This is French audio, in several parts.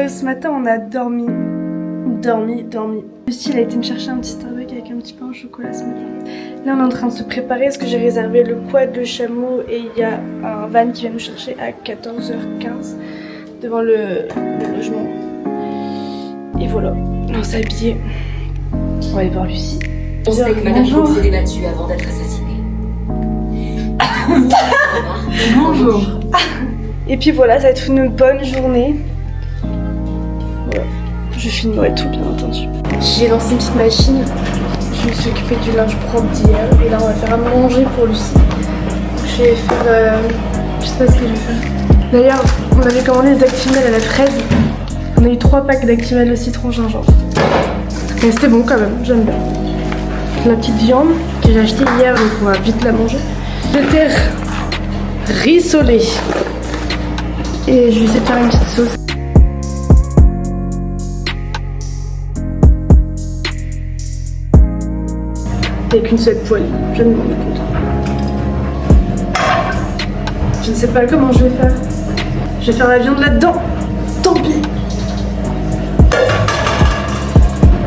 ce matin on a dormi. Lucie, elle a été me chercher un petit Starbucks avec un petit pain au chocolat ce matin. Là on est en train de se préparer parce que j'ai réservé le quad, le chameau et il y a un van qui va nous chercher à 14h15 devant le logement. Et voilà, on s'est habillé. On va aller voir Lucie. On sait que Madame Faux s'est débattue avant d'être assassinée. Bonjour. Et puis voilà, ça va être une bonne journée. Voilà. Je filmerai tout bien entendu. J'ai lancé une petite machine. Je me suis occupée du linge propre d'hier. Et là on va faire à manger pour Lucie. Je vais faire... je sais pas ce que je vais faire. D'ailleurs, on avait commandé des Actimel à la fraise. On a eu 3 packs d'Actimel au citron gingembre. Mais c'était bon quand même, j'aime bien. La petite viande que j'ai achetée hier, donc on va vite la manger. De terre rissolée. Et je vais essayer de faire une petite sauce. Avec une seule poêle, je me rends compte. Je ne sais pas comment je vais faire. Je vais faire la viande là-dedans. Tant pis.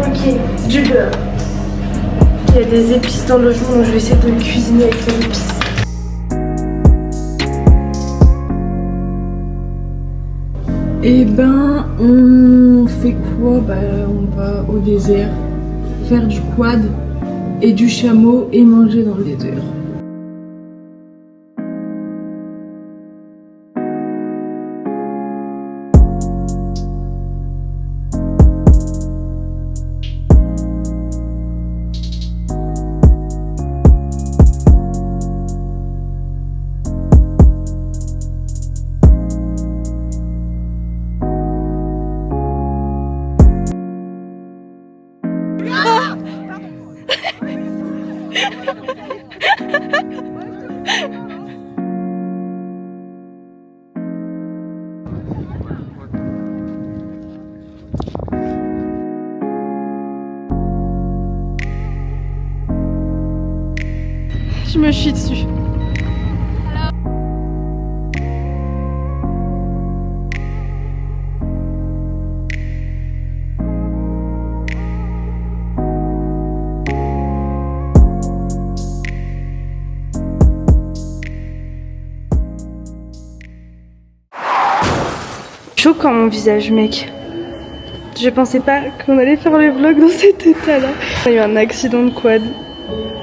Ok, du beurre. Il y a des épices dans le logement, donc je vais essayer de cuisiner avec les épices. Et ben, on fait quoi? Bah, on va au désert faire du quad et du chameau et manger dans le désert. Je me chie dessus. Choquant mon visage, mec. Je pensais pas qu'on allait faire le vlog dans cet état-là. Il y a eu un accident de quad.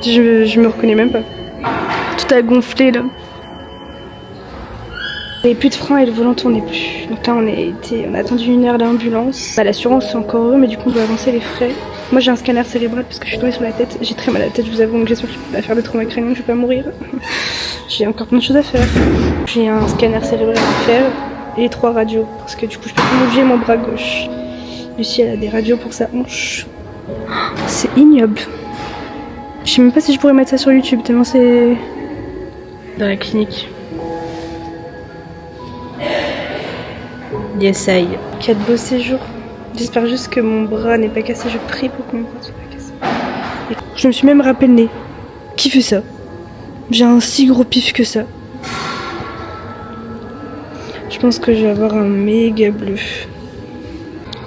Je me reconnais même pas. Tout a gonflé là. Il n'y avait plus de frein et le volant tournait plus. Donc là on a attendu 1 heure d'ambulance. L'assurance c'est encore heureux mais du coup on doit avancer les frais. Moi j'ai un scanner cérébral parce que je suis tombée sur la tête. J'ai très mal à la tête je vous avoue, donc j'espère que je vais pas faire de trauma crânien, je vais pas mourir. J'ai encore plein de choses à faire. J'ai un scanner cérébral à faire et 3 radios parce que du coup je peux plus bouger mon bras gauche. Lucie elle a des radios pour sa hanche. C'est ignoble. Je sais même pas si je pourrais mettre ça sur YouTube tellement c'est dans la clinique. Yes, I. 4 beaux séjours. J'espère juste que mon bras n'est pas cassé. Je prie pour que mon bras ne soit pas cassé. Et je me suis même rappelé le nez. Qui fait ça? J'ai un si gros pif que ça. Je pense que je vais avoir un méga bleu.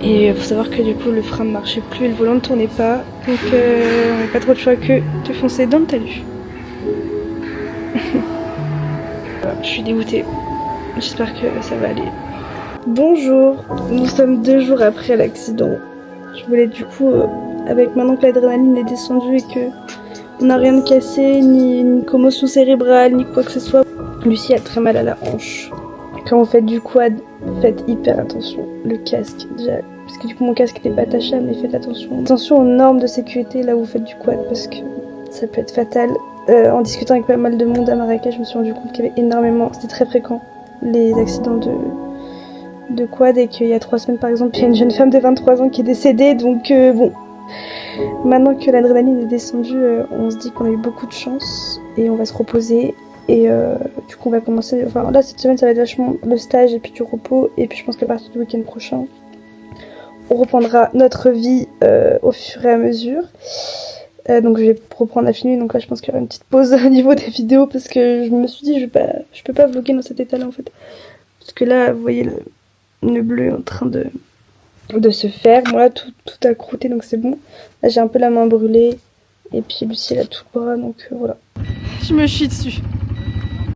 Et il faut savoir que du coup le frein ne marchait plus et le volant ne tournait pas. Donc on n'avait pas trop de choix que de foncer dans le talus. Voilà, je suis dégoûtée. J'espère que ça va aller. Bonjour, nous sommes 2 jours après l'accident. Je voulais du coup, avec maintenant que l'adrénaline est descendue et que on n'a rien de cassé, ni une commotion cérébrale, ni quoi que ce soit. Lucie a très mal à la hanche. Quand vous faites du quad, faites hyper attention. Le casque, déjà, parce que du coup mon casque n'était pas attachable, mais faites attention. Attention aux normes de sécurité là où vous faites du quad, parce que ça peut être fatal. En discutant avec pas mal de monde à Marrakech, je me suis rendu compte qu'il y avait énormément, c'était très fréquent, les accidents de quad, et qu'il y a 3 semaines par exemple, il y a une jeune femme de 23 ans qui est décédée, donc bon. Maintenant que l'adrénaline est descendue, on se dit qu'on a eu beaucoup de chance, et on va se reposer. Et du coup on va commencer, enfin là cette semaine ça va être vachement le stage et puis du repos, et puis je pense qu'à partir du week-end prochain on reprendra notre vie au fur et à mesure. Donc je vais reprendre à filmer, donc là je pense qu'il y aura une petite pause au niveau des vidéos parce que je me suis dit je peux pas vlogger dans cet état là en fait. Parce que là vous voyez le bleu en train de de se faire. Moi, tout a croûté, donc c'est bon. Là, j'ai un peu la main brûlée. Et puis Lucie, elle a tout le bras, donc voilà. Je me chie dessus.